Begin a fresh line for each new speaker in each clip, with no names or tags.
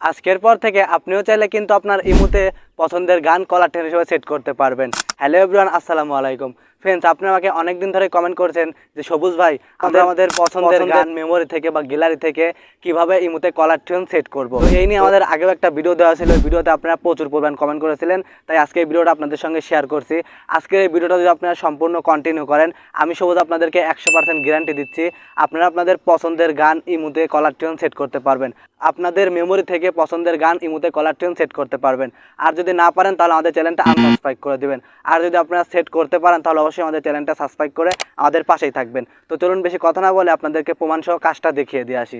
আজকের পর থেকে আপনিও চাইলে কিন্তু আপনার ইমোতে পছন্দের গান কলার টিউন হিসেবে সেট করতে পারবেন। হ্যালো এভরিওয়ান, আসসালামু আলাইকুম। ফ্রেন্ডস, আপনি আমাকে অনেকদিন ধরে কমেন্ট করছেন যে সবুজ ভাই, আমরা আমাদের পছন্দের গান মেমোরি থেকে বা গ্যালারি থেকে কিভাবে ইমোতে কলার টিউন সেট করব। তো এই নিয়ে আমাদের আগেও একটা ভিডিও দেওয়া ছিল, ওই ভিডিওতে আপনারা প্রচুর পরিমাণ কমেন্ট করেছিলেন, তাই আজকে এই ভিডিওটা আপনাদের সঙ্গে শেয়ার করছি। আজকের এই ভিডিওটা যদি আপনারা সম্পূর্ণ কন্টিনিউ করেন, আমি সবুজ আপনাদেরকে 100% গ্যারান্টি দিচ্ছি আপনারা আপনাদের পছন্দের গান ইমোতে কলার টিউন সেট করতে পারবেন। আপনাদের মেমোরি থেকে পছন্দের গান ইমোতে কলার টিউন সেট করতে পারবেন। আর যদি না পারেন তাহলে আমাদের চ্যানেলটা আনসাবস্ক্রাইব করে দিবেন। আর যদি আপনারা সেট করতে পারেন তাহলে অবশ্যই আমাদের চ্যানেলটা সাবস্ক্রাইব করে আমাদের পাশেই থাকবেন। তো চলুন বেশি কথা না বলে আপনাদেরকে প্রমাণ সহ কাজটা দেখিয়ে দিয়ে আসি।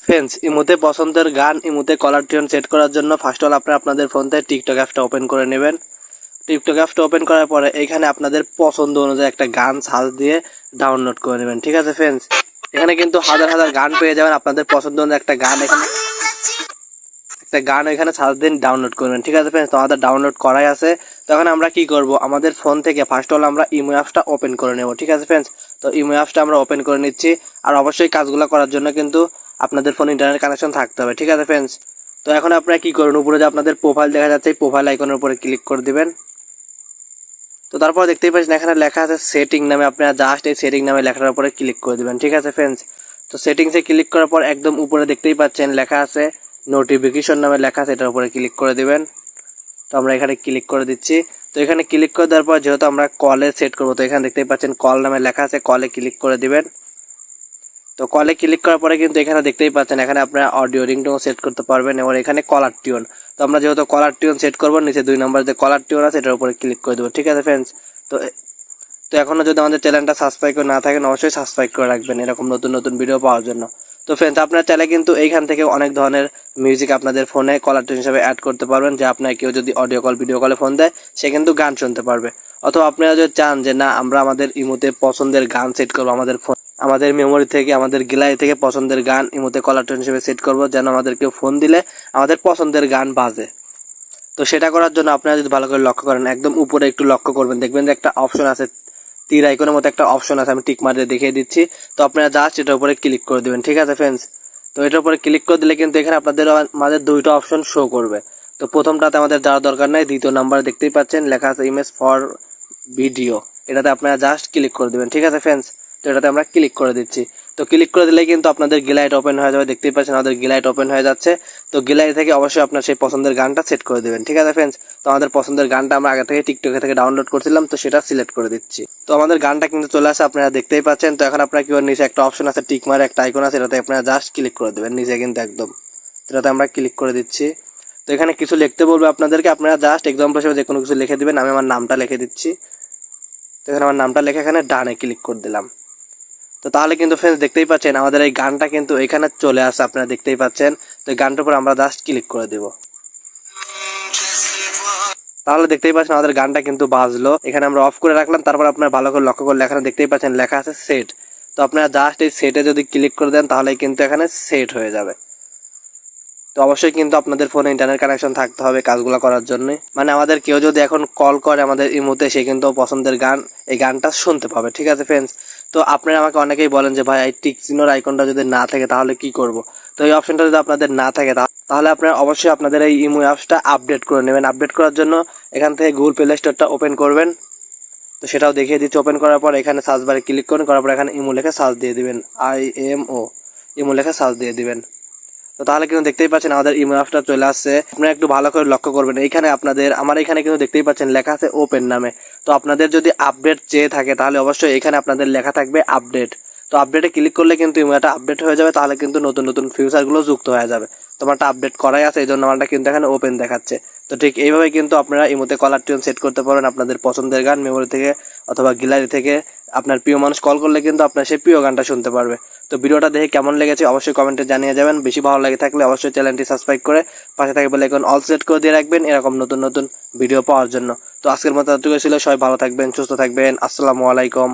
ফ্রেন্ডস, ইমোতে পছন্দের গান ইমোতে কলার টিউন সেট করার জন্য ফার্স্ট অল আপনারা আপনাদের ফোন থেকে টিকটক অ্যাপটা ওপেন করে নেবেন। টিকটক অ্যাপটা ওপেন করার পরে এখানে আপনাদের পছন্দ অনুযায়ী একটা গান সার্চ দিয়ে ডাউনলোড করে নেবেন। ঠিক আছে ফ্রেন্ডস, এখানে কিন্তু হাজার হাজার গান পেয়ে যাবেন। আপনাদের পছন্দ অনুযায়ী একটা গান এখানে সার্চ দিন ডাউনলোড করবেন। ঠিক আছে ফ্রেন্ডস, তো আমাদের ডাউনলোড করাই আছে। তখন আমরা কি করব, আমাদের ফোন থেকে ফার্স্ট অল আমরা ইমো অ্যাপসটা ওপেন করে নেব। ঠিক আছে ফ্রেন্ডস, তো ইমো অ্যাপসটা আমরা ওপেন করে নিচ্ছি। আর অবশ্যই কাজগুলো করার জন্য কিন্তু আপনাদের ফোন ইন্টারনেট কানেকশন থাকতে হবে। ঠিক আছে ফ্রেন্ডস, তো এখন আপনারা কি করুন, উপরে যে আপনাদের প্রোফাইল দেখা যাচ্ছে এই প্রোফাইল আইকনের উপরে ক্লিক করে দিবেন। তো তারপর দেখতেই পাচ্ছেন এখানে লেখা আছে সেটিং নামে, আপনারা জাস্ট এই সেটিং নামে লেখাটার উপরে ক্লিক করে দিবেন। ঠিক আছে ফ্রেন্ডস, তো সেটিংসে ক্লিক করার পর একদম উপরে দেখতেই পাচ্ছেন লেখা আছে নোটিফিকেশন নামে লেখা আছে, এটার উপরে ক্লিক করে দিবেন। তো আমরা এখানে ক্লিক করে দিচ্ছি। তো এখানে ক্লিক করে দেওয়ার পর যেহেতু আমরা কলে সেট করবো, তো এখানে দেখতেই পাচ্ছেন কল নামে লেখা আছে, কলে ক্লিক করে দিবেন। তো কলে ক্লিক করার পরে কিন্তু এখানে দেখতেই পাচ্ছেন এখানে আপনারা অডিও রিংটোন সেট করতে পারবেন এবং এখানে কলার টিউন। তো আমরা যেহেতু কলার টিউন সেট করবো, নিচে 2 নম্বর যে কলার টিউন আছে এটার উপরে ক্লিক করে দেবো। ঠিক আছে ফ্রেন্ডস, তো এখনো যদি আমাদের চ্যানেলটা সাবস্ক্রাইব করে না থাকেন অবশ্যই সাবস্ক্রাইব করে রাখবেন এরকম নতুন নতুন ভিডিও পাওয়ার জন্য। তো ফ্রেন্ডস, আপনারা চাইলে কিন্তু এইখান থেকে অনেক ধরনের মিউজিক আপনাদের ফোনে কলার টিউন হিসেবে অ্যাড করতে পারবেন, যে আপনার কেউ যদি অডিও কল ভিডিও কলে ফোন দেয় সে কিন্তু গান শুনতে পারবে। অথবা আপনারা যদি চান যে না আমরা আমাদের ইমোতে পছন্দের গান সেট করবো, আমাদের মেমোরি থেকে আমাদের গ্যালারি থেকে পছন্দের গান ইমোতে কলার টিউন হিসেবে সেট করবো, যেন আমাদের কেউ ফোন দিলে আমাদের পছন্দের গান বাজে। তো সেটা করার জন্য আপনারা যদি ভালো করে লক্ষ্য করেন, একদম উপরে একটু লক্ষ্য করবেন, দেখবেন যে একটা অপশন আছে, তীর আইকনের মতো একটা অপশন আছে, আমি টিক মারিয়ে দেখিয়ে দিচ্ছি। তো আপনারা জাস্ট এটার উপরে ক্লিক করে দিবেন। ঠিক আছে ফ্রেন্ডস, তো এটার উপরে ক্লিক করে দিলে কিন্তু এখানে আপনাদের আমাদের 2টা অপশন শো করবে। তো প্রথমটাতে আমাদের যাওয়ার দরকার নাই, দ্বিতীয় নাম্বারে দেখতেই পাচ্ছেন লেখা আছে ইমেজ ফর ভিডিও, এটাতে আপনারা জাস্ট ক্লিক করে দিবেন। ঠিক আছে ফ্রেন্ডস, তো এটাতে আমরা ক্লিক করে দিচ্ছি। তো ক্লিক করে দিলে কিন্তু আপনাদের গ্যালারি ওপেন হয়ে যাবে, দেখতেই পাচ্ছেন আমাদের গ্যালারি ওপেন হয়ে যাচ্ছে। তো গ্যালারি থেকে অবশ্যই আপনার সেই পছন্দের গানটা সেট করে দিবেন। ঠিক আছে ফ্রেন্ডস, তো আমাদের পছন্দের গানটা আমরা আগে থেকে টিকটক থেকে ডাউনলোড করছিলাম, তো সেটা সিলেক্ট করে দিচ্ছি। তো আমাদের গানটা কিন্তু চলে আসে, আপনারা দেখতেই পাচ্ছেন। তো এখন আপনারা কি নিচে একটা অপশন আছে টিক মারে একটা আইকন আছে, এটাতে আপনারা জাস্ট ক্লিক করে দেবেন নিচে কিন্তু একদম, এটাতে আমরা ক্লিক করে দিচ্ছি। তো এখানে কিছু লিখতে বলবে আপনাদেরকে, আপনারা জাস্ট এক্সাম্পল হিসেবে যে কোনো কিছু লিখে দিবেন। আমি আমার নামটা লিখে দিচ্ছি। তো এখানে আমার নামটা লিখে এখানে ডানে ক্লিক করে দিলাম। তো তাহলে কিন্তু ফ্রেন্ডস দেখতেই পাচ্ছেন আমাদের এই গানটা কিন্তু এখানে চলে আসে, আপনারা দেখতেই পাচ্ছেন। তো এই গানটার উপর আমরা জাস্ট ক্লিক করে দেব। তাহলে দেখতেই পাচ্ছেন আমাদের গানটা কিন্তু বাজলো। এখানে আমরা অফ করে রাখলাম। তারপর আপনারা ভালো করে লক্ষ্য করলে এখানে দেখতেই পাচ্ছেন লেখা আছে সেট। তো আপনারা জাস্ট এই সেটে যদি ক্লিক করে দেন তাহলে কিন্তু এখানে সেট হয়ে যাবে। তো অবশ্যই কিন্তু আপনাদের ফোনে ইন্টারনেট কানেকশন থাকতে হবে কাজগুলো করার জন্য। মানে আমাদের কেউ যদি এখন কল করে আমাদের ইমোতে, সে কিন্তু পছন্দের গান এই গানটা শুনতে পাবে। ঠিক আছে ফ্রেন্ডস, তো আপনারা আমাকে অনেকেই বলেন যে ভাই এই টিক চিহ্নর আইকনটা যদি না থাকে তাহলে কি করব। তো এই অপশনটা যদি আপনাদের না থাকে তাহলে আপনারা অবশ্যই আপনাদের এই ইমো অ্যাপসটা আপডেট করে নেবেন। আপডেট করার জন্য এখান থেকে গুগল প্লে স্টোরটা ওপেন করবেন। তো সেটাও দেখিয়ে দিচ্ছি। ওপেন করার পর এখানে সার্চ বারে ক্লিক করুন, করার পর এখানে ইমো লেখা সার্চ দিয়ে দিবেন, IMO ইমো লেখা সার্চ দিয়ে দিবেন। তো তাহলে কিন্তু দেখতেই পাচ্ছেন আমাদের ইমো অ্যাপটা চলে আসছে। আপনারা একটু ভালো করে লক্ষ্য করবেন, এইখানে আমার এখানে কিন্তু দেখতেই পাচ্ছেন লেখা আছে ওপেন নামে। তো আপনাদের যদি আপডেট চেয়ে থাকে তাহলে অবশ্যই এখানে আপনাদের লেখা থাকবে আপডেট। তো আপডেটে ক্লিক করলে কিন্তু ইমোটা আপডেট হয়ে যাবে, তাহলে কিন্তু নতুন নতুন ফিচারগুলো যুক্ত হয়ে যাবে। তোমারটা আপডেট করাই আছে, এই জন্য আমারটা কিন্তু এখানে ওপেন দেখাচ্ছে। তো ঠিক এইভাবে কিন্তু আপনারা ইমোতে কলার টিউন সেট করতে পারবেন আপনাদের পছন্দের গান মেমোরি থেকে অথবা গ্যালারি থেকে। আপনার প্রিয় মানুষ কল করলে কিন্তু আপনার সেই প্রিয় গানটা শুনতে পারবে। তো ভিডিওটা দেখে কেমন লেগেছে অবশ্যই কমেন্টে জানিয়ে যাবেন। বেশি ভালো লাগে থাকলে অবশ্যই চ্যানেলটি সাবস্ক্রাইব করে পাশে থাকবে বেল আইকন অল সেট করে দিয়ে রাখবেন এরকম নতুন নতুন ভিডিও পাওয়ার জন্য। তো আজকের মতো এতটুকু ছিল, সবাই ভালো থাকবেন, সুস্থ থাকবেন। আসসালামু আলাইকুম।